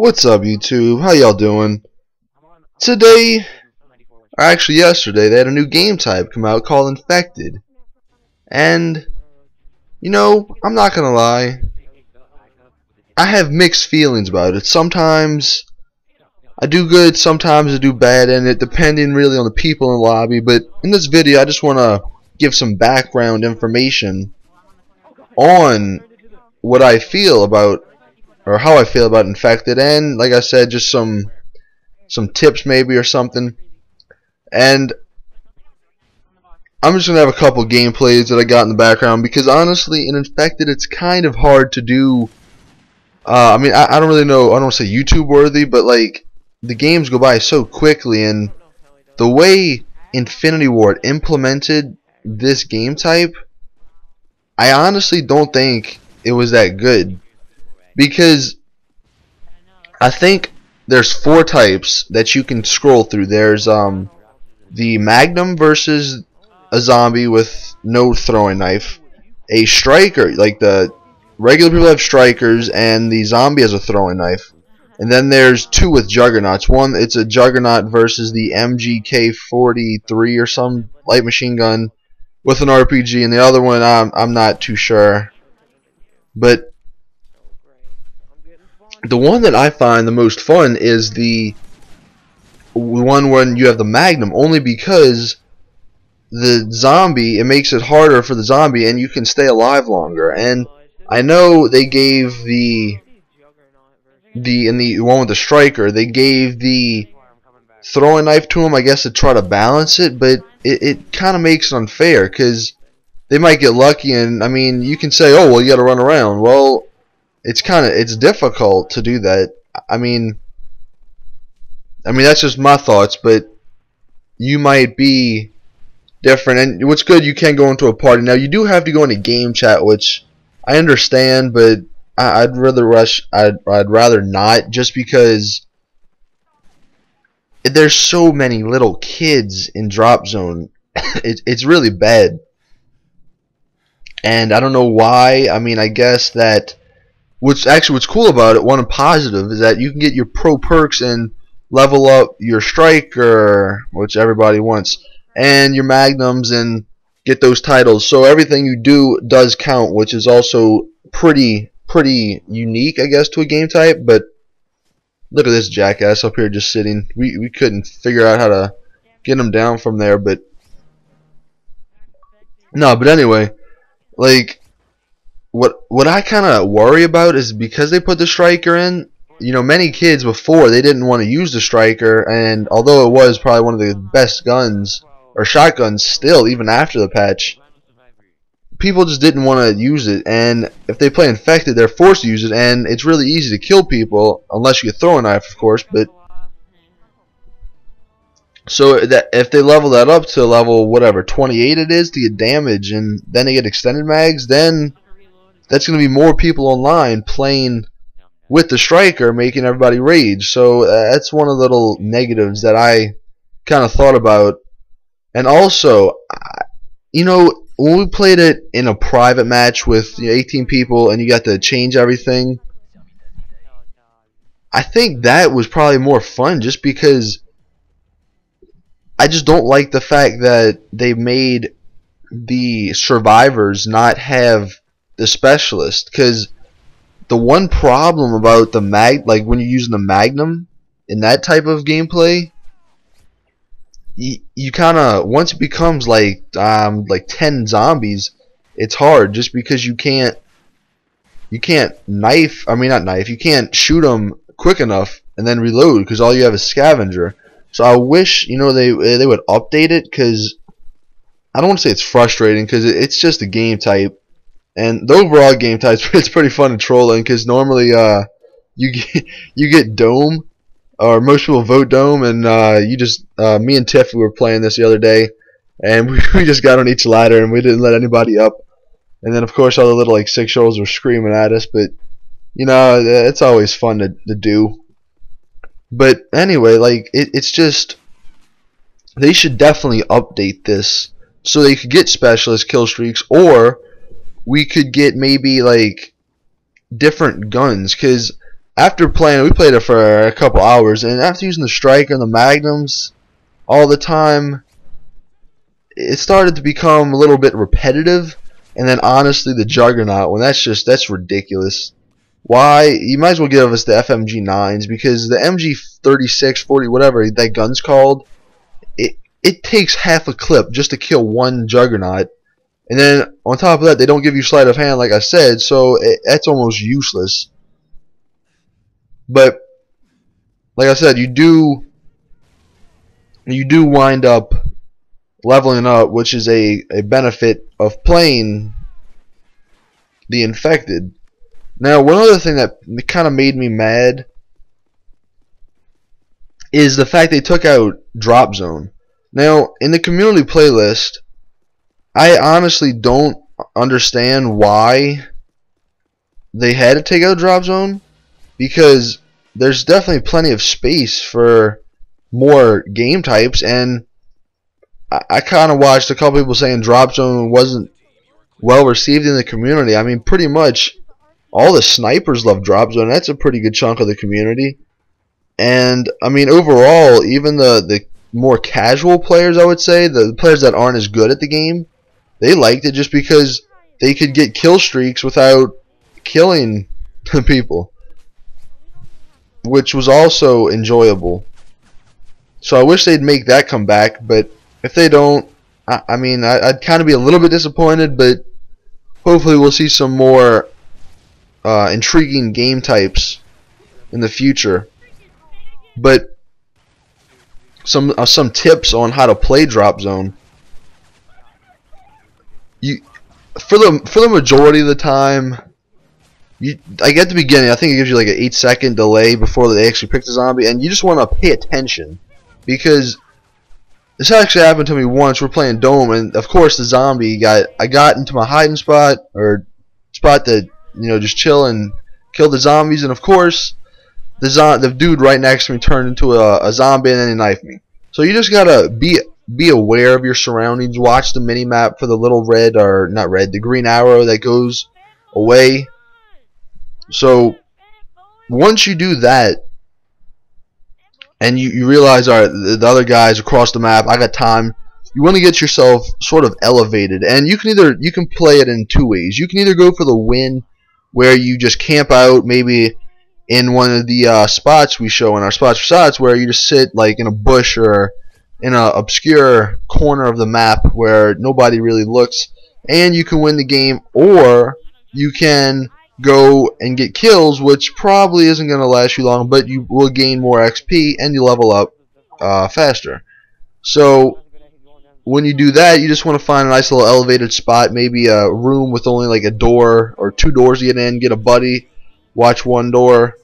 What's up, YouTube? How y'all doing? Today, or actually yesterday, they had a new game type come out called Infected. And, I'm not gonna lie, I have mixed feelings about it. Sometimes I do good, sometimes I do bad, and it depending really on the people in the lobby. But in this video, I just want to give some background information on what I feel about, or how I feel about Infected, and like I said, just some tips maybe or something. And I'm just gonna have a couple gameplays that I got in the background, because honestly in Infected it's kind of hard to do. I mean, I don't really know, I don't want to say YouTube worthy, but like the games go by so quickly, and the way Infinity Ward implemented this game type, I honestly don't think it was that good. Because I think there's 4 types that you can scroll through. There's the Magnum versus a zombie with no throwing knife, a striker, like the regular people have strikers, and the zombie has a throwing knife. And then there's 2 with juggernauts. One, it's a juggernaut versus the MG43 or some light machine gun with an RPG, and the other one I'm not too sure. But the one that I find the most fun is the one when you have the Magnum, only because the zombie, it makes it harder for the zombie and you can stay alive longer. And I know they gave in the one with the striker, they gave the throwing knife to him, I guess, to try to balance it, but it kind of makes it unfair, because they might get lucky, and I mean, you can say, oh well, you gotta run around. Well, it's difficult to do that. I mean that's just my thoughts, but you might be different. And what's good, you can go into a party. Now you do have to go into game chat, which I understand, but I'd rather not, just because there's so many little kids in Drop Zone. It's really bad, and I don't know why. I mean, I guess that what's cool about it, one positive, is that you can get your pro perks and level up your striker, which everybody wants, and your magnums, and get those titles. So everything you do does count, which is also pretty unique, I guess, to a game type. But look at this jackass up here just sitting. We couldn't figure out how to get him down from there, but no. But anyway, like, what I kind of worry about is, because they put the striker in, many kids before, they didn't want to use the striker, and although it was probably one of the best guns or shotguns still, even after the patch, people just didn't want to use it. And if they play Infected, they're forced to use it, and it's really easy to kill people unless you get throw a knife, of course. But so that if they level that up to level whatever 28 it is to get damage, and then they get extended mags, then that's going to be more people online playing with the striker, making everybody rage. So that's one of the little negatives that I kind of thought about. And also, when we played it in a private match with 18 people and you got to change everything, I think that was probably more fun, just because I just don't like the fact that they made the survivors not have the specialist. Because the one problem about the like when you're using the Magnum in that type of gameplay, you kind of, once it becomes like 10 zombies, it's hard, just because you can't knife, I mean not knife, you can't shoot them quick enough and then reload, because all you have is scavenger. So I wish they would update it, because I don't want to say it's frustrating, because it's just a game type. And the overall game type, it's pretty fun to troll in, because normally you get Dome, or most people vote Dome, and me and Tiff, we were playing this the other day, and we just got on each ladder and we didn't let anybody up. And then of course all the little 6-year-olds were screaming at us, but it's always fun to do. But anyway, it's just, they should definitely update this so they could get specialist kill streaks, or we could get maybe different guns, because after playing, we played it for a couple hours, and after using the Striker and the Magnums all the time, it started to become a little bit repetitive. And then honestly, the Juggernaut one, that's ridiculous. Why? You might as well give us the FMG9s, because the MG36, 40, whatever that gun's called, it takes half a clip just to kill one Juggernaut. And then on top of that, they don't give you sleight of hand, like I said, so that's almost useless. But like I said, you do wind up leveling up, which is a benefit of playing the Infected. Now, one other thing that kind of made me mad is the fact they took out Drop Zone. Now, in the community playlist, I honestly don't understand why they had to take out Drop Zone, because there's definitely plenty of space for more game types, and I kind of watched a couple people saying Drop Zone wasn't well received in the community. I mean, pretty much all the snipers love Drop Zone. That's a pretty good chunk of the community. And I mean, overall, even the more casual players, I would say, the players that aren't as good at the game, they liked it just because they could get kill streaks without killing people, which was also enjoyable. So I wish they'd make that come back, but if they don't, I mean, I'd kind of be a little bit disappointed, but hopefully we'll see some more intriguing game types in the future. But some tips on how to play Drop Zone. For the majority of the time, like at the beginning, I think it gives you like an 8-second delay before they actually pick the zombie, and you just want to pay attention, because this actually happened to me once. We're playing Dome, and of course the zombie I got into my hiding spot, or spot to just chill and kill the zombies, and of course the dude right next to me turned into a zombie and then he knifed me. So you just gotta be aware of your surroundings. Watch the mini map for the little red, or not red, the green arrow that goes away. So once you do that, and you realize, alright, the other guys across the map, I got time, you want to get yourself sort of elevated. And you can play it in two ways. You can either go for the win, where you just camp out, maybe in one of the spots we show in our spots for shots, where you just sit like in a bush or in an obscure corner of the map where nobody really looks, and you can win the game. Or you can go and get kills, which probably isn't going to last you long, but you will gain more XP and you level up faster. So when you do that, you just want to find a nice little elevated spot, maybe a room with only like a door or 2 doors to get in, get a buddy, watch 1 door,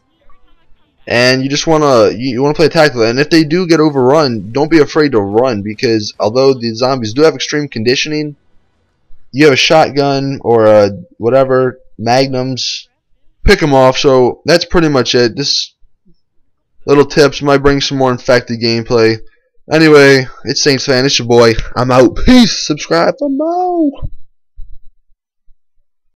and you just want to play tactical. And if they do get overrun, don't be afraid to run, because although the zombies do have extreme conditioning, you have a shotgun or a whatever, magnums, pick them off. So that's pretty much it. This little tips might bring some more Infected gameplay. Anyway, it's Saints Fan, it's your boy. I'm out. Peace. Subscribe for more.